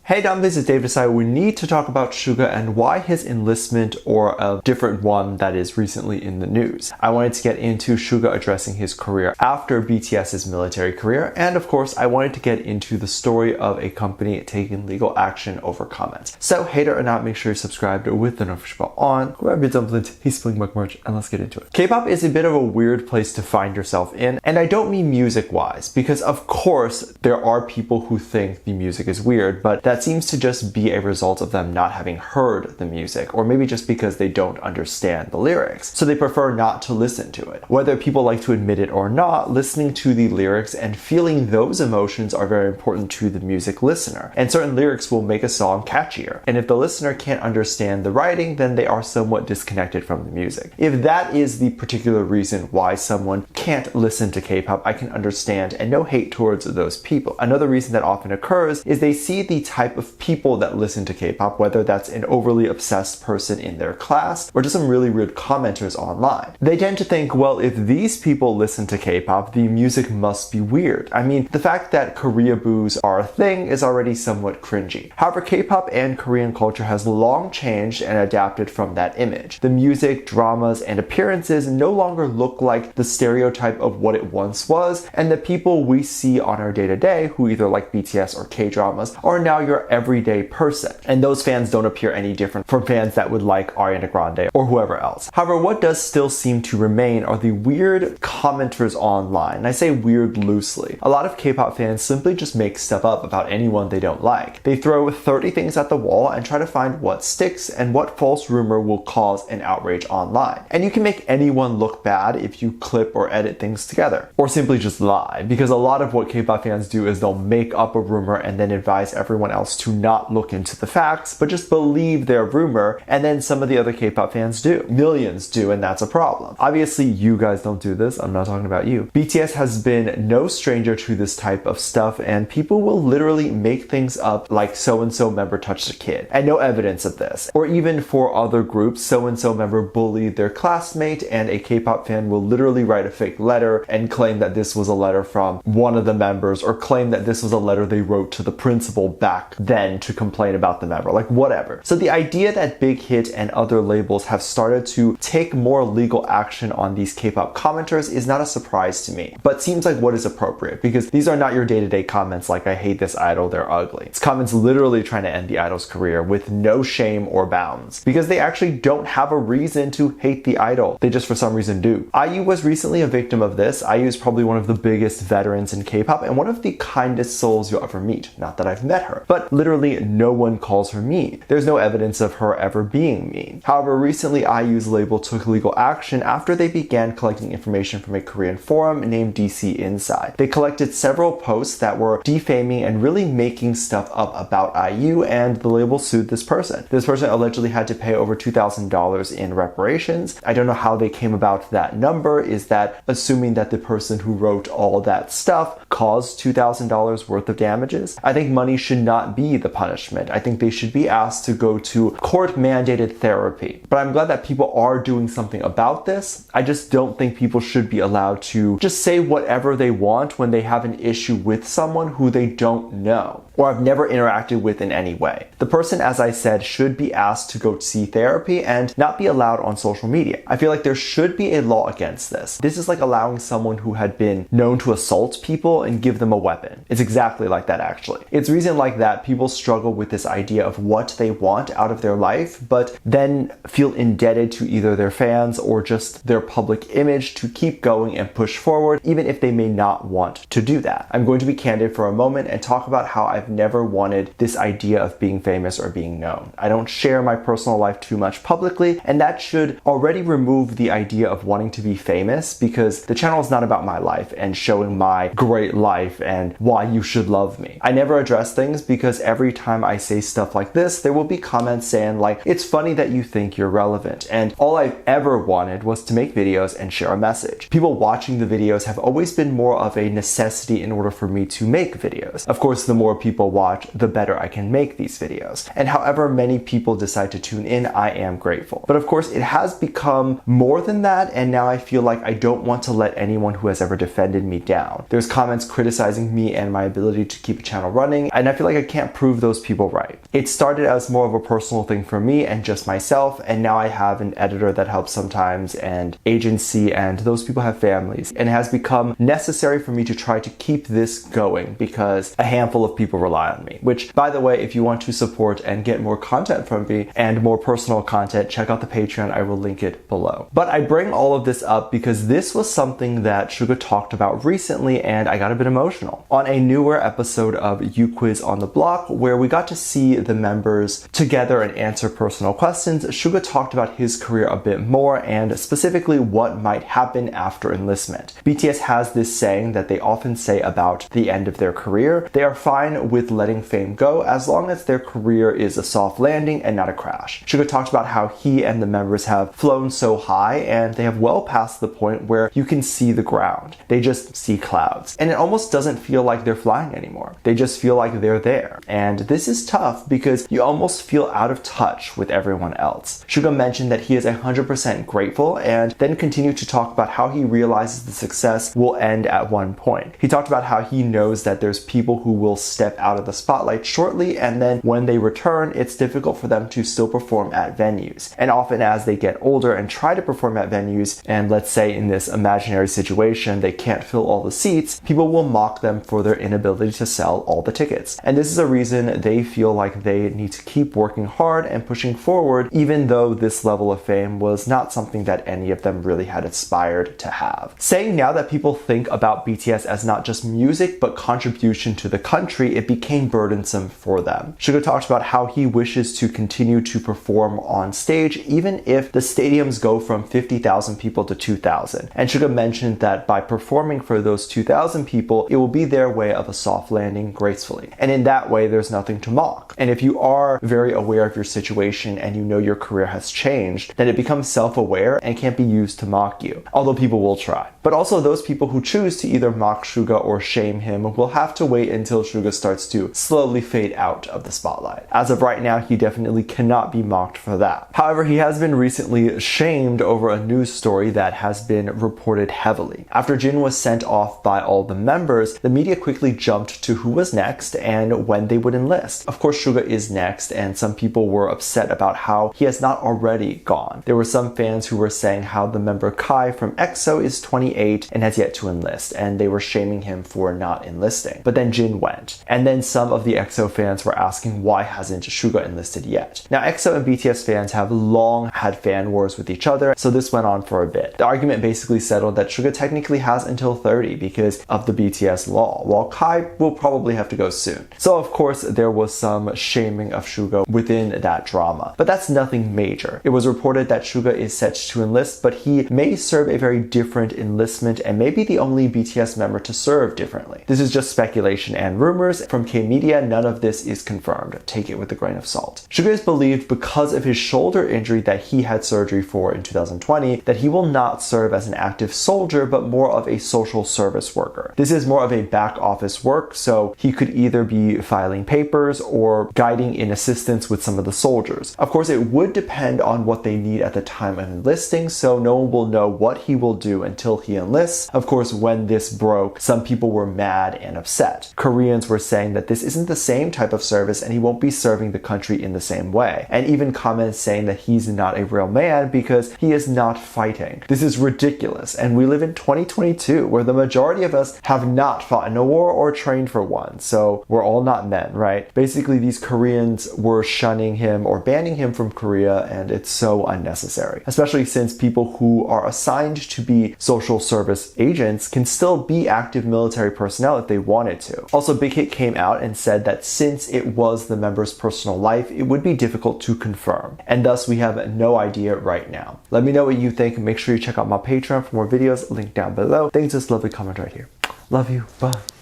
Hey Dom, this is Dave decided we need to talk about Suga and why his enlistment or a different one that is recently in the news. I wanted to get into Suga addressing his career after BTS's military career, and of course I wanted to get into the story of a company taking legal action over comments. So hater or not, make sure you're subscribed with the notification bell on, grab your dumplings, he's spilling my merch, and let's get into it. K-pop is a bit of a weird place to find yourself in, and I don't mean music-wise, because of course there are people who think the music is weird, but that seems to just be a result of them not having heard the music, or maybe just because they don't understand the lyrics, so they prefer not to listen to it. Whether people like to admit it or not, listening to the lyrics and feeling those emotions are very important to the music listener, and certain lyrics will make a song catchier, and if the listener can't understand the writing, then they are somewhat disconnected from the music. If that is the particular reason why someone can't listen to K-pop, I can understand, and no hate towards those people. Another reason that often occurs is they see the type of people that listen to K-pop, whether that's an overly obsessed person in their class or just some really rude commenters online. They tend to think, well, if these people listen to K-pop, the music must be weird. I mean, the fact that Korea boos are a thing is already somewhat cringy. However, K-pop and Korean culture has long changed and adapted from that image. The music, dramas, and appearances no longer look like the stereotype of what it once was, and the people we see on our day-to-day who either like BTS or K-dramas are now your everyday person, and those fans don't appear any different from fans that would like Ariana Grande or whoever else. However, what does still seem to remain are the weird commenters online, and I say weird loosely. A lot of K-pop fans simply just make stuff up about anyone they don't like. They throw 30 things at the wall and try to find what sticks and what false rumor will cause an outrage online. And you can make anyone look bad if you clip or edit things together, or simply just lie, because a lot of what K-pop fans do is they'll make up a rumor and then advise everyone else to not look into the facts, but just believe their rumor, and then some of the other K-pop fans do. Millions do, and that's a problem. Obviously, you guys don't do this, I'm not talking about you. BTS has been no stranger to this type of stuff, and people will literally make things up like so-and-so member touched a kid, and no evidence of this. Or even for other groups, so-and-so member bullied their classmate, and a K-pop fan will literally write a fake letter and claim that this was a letter from one of the members, or claim that this was a letter they wrote to the principal back then to complain about the member, like whatever. So the idea that Big Hit and other labels have started to take more legal action on these K-pop commenters is not a surprise to me, but seems like what is appropriate, because these are not your day-to-day comments like I hate this idol, they're ugly. It's comments literally trying to end the idol's career with no shame or bounds, because they actually don't have a reason to hate the idol, they just for some reason do. IU was recently a victim of this. IU is probably one of the biggest veterans in K-pop and one of the kindest souls you'll ever meet. Not that I've met her, but literally no one calls her mean. There's no evidence of her ever being mean. However, recently IU's label took legal action after they began collecting information from a Korean forum named DC Inside. They collected several posts that were defaming and really making stuff up about IU, and the label sued this person. This person allegedly had to pay over $2,000 in reparations. I don't know how they came about that number. Is that assuming that the person who wrote all that stuff caused $2,000 worth of damages? I think money should not be the punishment. I think they should be asked to go to court-mandated therapy. But I'm glad that people are doing something about this. I just don't think people should be allowed to just say whatever they want when they have an issue with someone who they don't know or have never interacted with in any way. The person, as I said, should be asked to go see therapy and not be allowed on social media. I feel like there should be a law against this. This is like allowing someone who had been known to assault people and give them a weapon. It's exactly like that, actually. It's reason like that people struggle with this idea of what they want out of their life, but then feel indebted to either their fans or just their public image to keep going and push forward, even if they may not want to do that. I'm going to be candid for a moment and talk about how I've never wanted this idea of being famous or being known. I don't share my personal life too much publicly, and that should already remove the idea of wanting to be famous, because the channel is not about my life and showing my great life and why you should love me. I never address things because every time I say stuff like this, there will be comments saying like, it's funny that you think you're relevant. And all I've ever wanted was to make videos and share a message. People watching the videos have always been more of a necessity in order for me to make videos. Of course, the more people watch, the better I can make these videos. And however many people decide to tune in, I am grateful. But of course, it has become more than that, and now I feel like I don't want to let anyone who has ever defended me down. There's comments criticizing me and my ability to keep a channel running, and I feel like I can't prove those people right. It started as more of a personal thing for me and just myself, and now I have an editor that helps sometimes, and agency, and those people have families, and it has become necessary for me to try to keep this going because a handful of people rely on me. Which, by the way, if you want to support and get more content from me and more personal content, check out the Patreon. I will link it below. But I bring all of this up because this was something that Suga talked about recently, and I got a bit emotional. On a newer episode of You Quiz on the Block, where we got to see the members together and answer personal questions, Suga talked about his career a bit more, and specifically what might happen after enlistment. BTS has this saying that they often say about the end of their career: they are fine with letting fame go as long as their career is a soft landing and not a crash. Suga talked about how he and the members have flown so high and they have well past the point where you can see the ground. They just see clouds. And it almost doesn't feel like they're flying anymore. They just feel like they're there. And this is tough because you almost feel out of touch with everyone else. Suga mentioned that he is 100% grateful, and then continued to talk about how he realizes the success will end at one point. He talked about how he knows that there's people who will step out of the spotlight shortly, and then when they return, it's difficult for them to still perform at venues. And often as they get older and try to perform at venues, and let's say in this imaginary situation they can't fill all the seats, people will mock them for their inability to sell all the tickets. And this is a reason they feel like they need to keep working hard and pushing forward, even though this level of fame was not something that any of them really had aspired to have. Saying now that people think about BTS as not just music but contribution to the country, it became burdensome for them. Suga talked about how he wishes to continue to perform on stage even if the stadiums go from 50,000 people to 2,000. And Suga mentioned that by performing for those 2,000 people, it will be their way of a soft landing gracefully. And in that way, there's nothing to mock. And if you are very aware of your situation and you know your career has changed, then it becomes self-aware and can't be used to mock you, although people will try. But also those people who choose to either mock Suga or shame him will have to wait until Suga starts to slowly fade out of the spotlight. As of right now, he definitely cannot be mocked for that. However, he has been recently shamed over a news story that has been reported heavily. After Jin was sent off by all the members, the media quickly jumped to who was next and when they would enlist. Of course, Suga is next, and some people were upset about how he has not already gone. There were some fans who were saying how the member Kai from EXO is 28 and has yet to enlist, and they were shaming him for not enlisting. But then Jin went. And then some of the EXO fans were asking why hasn't Suga enlisted yet. Now, EXO and BTS fans have long had fan wars with each other, so this went on for a bit. The argument basically settled that Suga technically has until 30 because of the BTS law, while Kai will probably have to go soon. So of course there was some shaming of Suga within that drama, but that's nothing major. It was reported that Suga is set to enlist, but he may serve a very different enlistment and may be the only BTS member to serve differently. This is just speculation and rumors. From K-Media, none of this is confirmed. Take it with a grain of salt. Suga is believed because of his shoulder injury that he had surgery for in 2020 that he will not serve as an active soldier but more of a social service worker. This is more of a back office work, so he could either be filing papers or guiding in assistance with some of the soldiers. Of course, it would depend on what they need at the time of enlisting, so no one will know what he will do until he enlists. Of course, when this broke, some people were mad and upset. Koreans were saying that this isn't the same type of service and he won't be serving the country in the same way. And even comments saying that he's not a real man because he is not fighting. This is ridiculous, and we live in 2022 where the majority of us have not fought in a war or trained for one, so we're all not men, right? Basically, these Koreans were shunning him or banning him from Korea, and it's so unnecessary, especially since people who are assigned to be social service agents can still be active military personnel if they wanted to. Also, Big Hit came out and said that since it was the member's personal life, it would be difficult to confirm, and thus we have no idea right now. Let me know what you think. Make sure you check out my Patreon for more videos, link down below. Thanks for this lovely comment right here. Love you. Bye.